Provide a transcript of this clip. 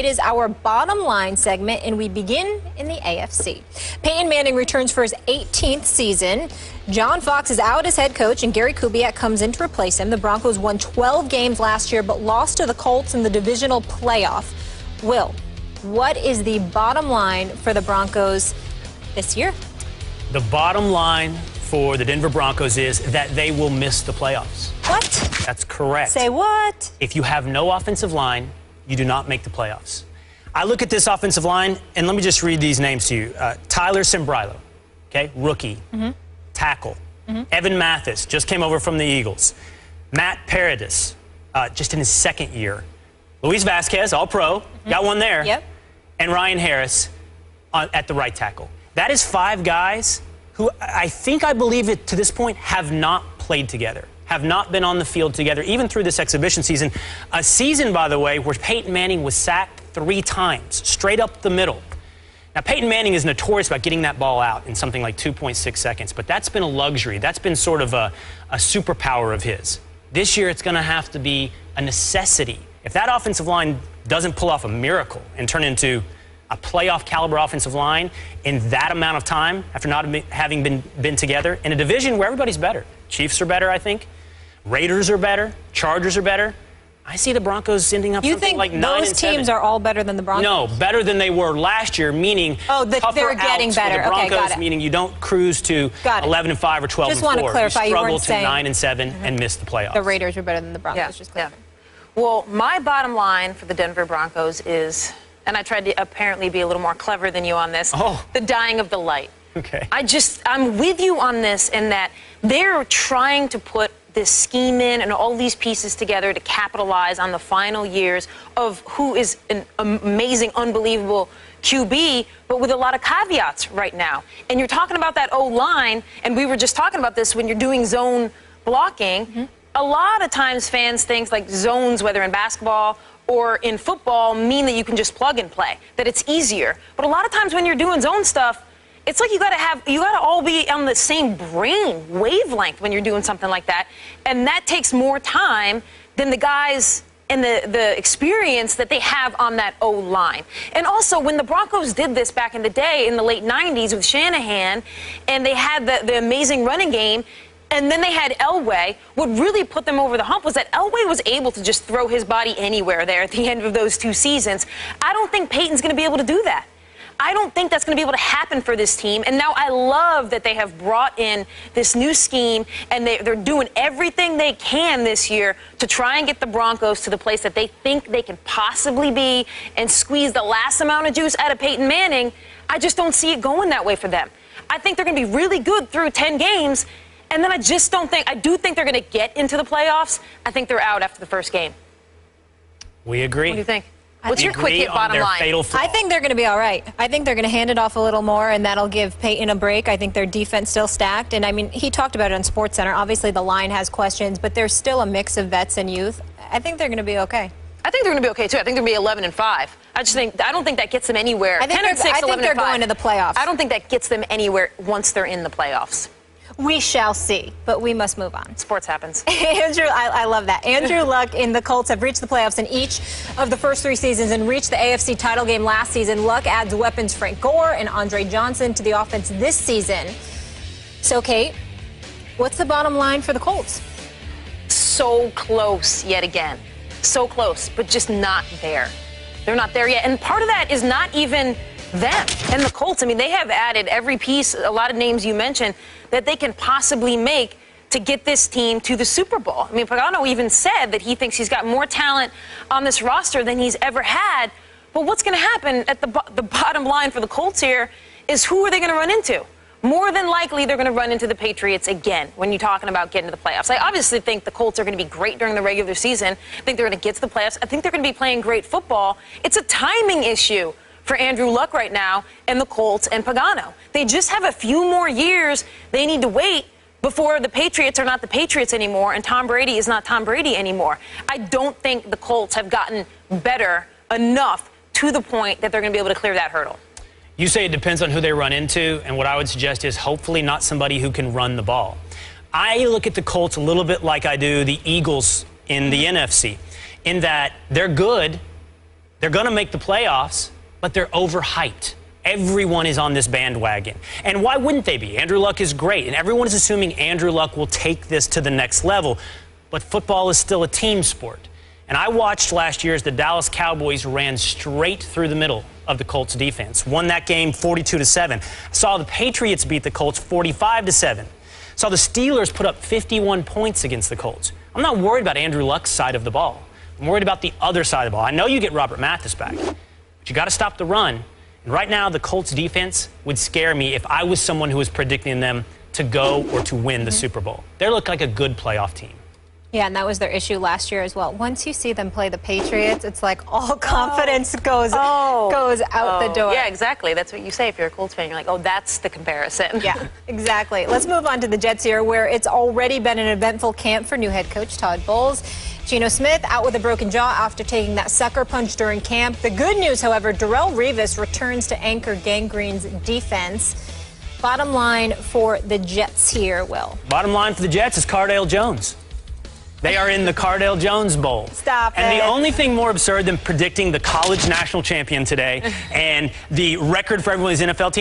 It is our bottom line segment, and we begin in the AFC. Peyton Manning returns for his 18th season. John Fox is out as head coach, and Gary Kubiak comes in to replace him. The Broncos won 12 games last year, but lost to the Colts in the divisional playoff. Will, what is the bottom line for the Broncos this year? The bottom line for the Denver Broncos is that they will miss the playoffs. What? That's correct. Say what? If you have no offensive line, you do not make the playoffs. I look at this offensive line, and let me just read these names to you. Tyler Sembrilo, okay, rookie, tackle. Evan Mathis just came over from the Eagles. Matt Paradis, just in his second year. Luis Vasquez, all-pro, got one there. Yep. And Ryan Harris at the right tackle. That is 5 guys who I believe it to this point have not played together, have not been on the field together, even through this exhibition season. A season, by the way, where Peyton Manning was sacked 3 times, straight up the middle. Now, Peyton Manning is notorious about getting that ball out in something like 2.6 seconds, but that's been a luxury. That's been sort of a superpower of his. This year, it's going to have to be a necessity. If that offensive line doesn't pull off a miracle and turn into a playoff caliber offensive line in that amount of time, after not having been together, in a division where everybody's better. Chiefs are better, I think. Raiders are better. Chargers are better. I see the Broncos ending up something like 9-7. You think those teams are all better than the Broncos? No, better than they were last year, meaning they're getting better. For the Broncos, okay, got it. Meaning you don't cruise to 11-5 or 12-4. Just want to clarify, you struggle weren't to saying 9-7 and miss the playoffs. The Raiders are better than the Broncos. Yeah. Just clear. Well, my bottom line for the Denver Broncos is, and I tried to apparently be a little more clever than you on this, the dying of the light. Okay. I'm with you on this in that they're trying to put this scheme in and all these pieces together to capitalize on the final years of who is an amazing, unbelievable QB, but with a lot of caveats right now. And you're talking about that O-line, and we were just talking about this when you're doing zone blocking. A lot of times fans think like zones, whether in basketball or in football, mean that you can just plug and play, that it's easier. But a lot of times when you're doing zone stuff, it's like you gotta all be on the same brain wavelength when you're doing something like that. And that takes more time than the guys and the experience that they have on that O-line. And also, when the Broncos did this back in the day, in the late 90s with Shanahan, and they had the amazing running game, and then they had Elway, what really put them over the hump was that Elway was able to just throw his body anywhere there at the end of those 2 seasons. I don't think Peyton's going to be able to do that. I don't think that's going to be able to happen for this team. And now I love that they have brought in this new scheme, and they're doing everything they can this year to try and get the Broncos to the place that they think they can possibly be and squeeze the last amount of juice out of Peyton Manning. I just don't see it going that way for them. I think they're going to be really good through 10 games, and then I do think they're going to get into the playoffs. I think they're out after the first game. We agree. What do you think? What's your quick hit bottom line? I think they're going to be all right. I think they're going to hand it off a little more, and that'll give Peyton a break. I think their defense still stacked. And, I mean, he talked about it on SportsCenter. Obviously, the line has questions, but there's still a mix of vets and youth. I think they're going to be okay. I think they're going to be okay, too. I think they're going to be 11-5. I don't think that gets them anywhere. I think they're going to the playoffs. I don't think that gets them anywhere once they're in the playoffs. We shall see, but we must move on. Sports happens. Andrew, I love that. Andrew Luck and the Colts have reached the playoffs in each of the first 3 seasons and reached the AFC title game last season. Luck adds weapons Frank Gore and Andre Johnson to the offense this season. So, Kate, what's the bottom line for the Colts? So close yet again. So close, but just not there. They're not there yet. And part of that is not even them and the Colts. I mean, they have added every piece, a lot of names you mentioned, that they can possibly make to get this team to the Super Bowl. I mean, Pagano even said that he thinks he's got more talent on this roster than he's ever had. But what's going to happen at the bottom line for the Colts here is who are they going to run into? More than likely, they're going to run into the Patriots again when you're talking about getting to the playoffs. I obviously think the Colts are going to be great during the regular season. I think they're going to get to the playoffs. I think they're going to be playing great football. It's a timing issue for Andrew Luck right now and the Colts and Pagano. They just have a few more years they need to wait before the Patriots are not the Patriots anymore and Tom Brady is not Tom Brady anymore. I don't think the Colts have gotten better enough to the point that they're going to be able to clear that hurdle. You say it depends on who they run into, and what I would suggest is hopefully not somebody who can run the ball. I look at the Colts a little bit like I do the Eagles in the NFC, in that they're good, They're going to make the playoffs, but they're overhyped. Everyone is on this bandwagon. And why wouldn't they be? Andrew Luck is great, and everyone is assuming Andrew Luck will take this to the next level. But football is still a team sport. And I watched last year as the Dallas Cowboys ran straight through the middle of the Colts defense. Won that game 42-7. Saw the Patriots beat the Colts 45-7. Saw the Steelers put up 51 points against the Colts. I'm not worried about Andrew Luck's side of the ball. I'm worried about the other side of the ball. I know you get Robert Mathis back, but you got to stop the run. And right now, the Colts defense would scare me if I was someone who was predicting them to go or to win the Super Bowl. They look like a good playoff team. Yeah, and that was their issue last year as well. Once you see them play the Patriots, it's like all confidence goes out the door. Yeah, exactly. That's what you say if you're a Colts fan. You're like, oh, that's the comparison. Yeah, exactly. Let's move on to the Jets here, where it's already been an eventful camp for new head coach Todd Bowles. Geno Smith out with a broken jaw after taking that sucker punch during camp. The good news, however, Darrelle Revis returns to anchor Gang Green's defense. Bottom line for the Jets here, Will. Bottom line for the Jets is Cardale Jones. They are in the Cardale Jones Bowl. Stop And it. the only thing more absurd than predicting the college national champion today and the record for everyone's NFL team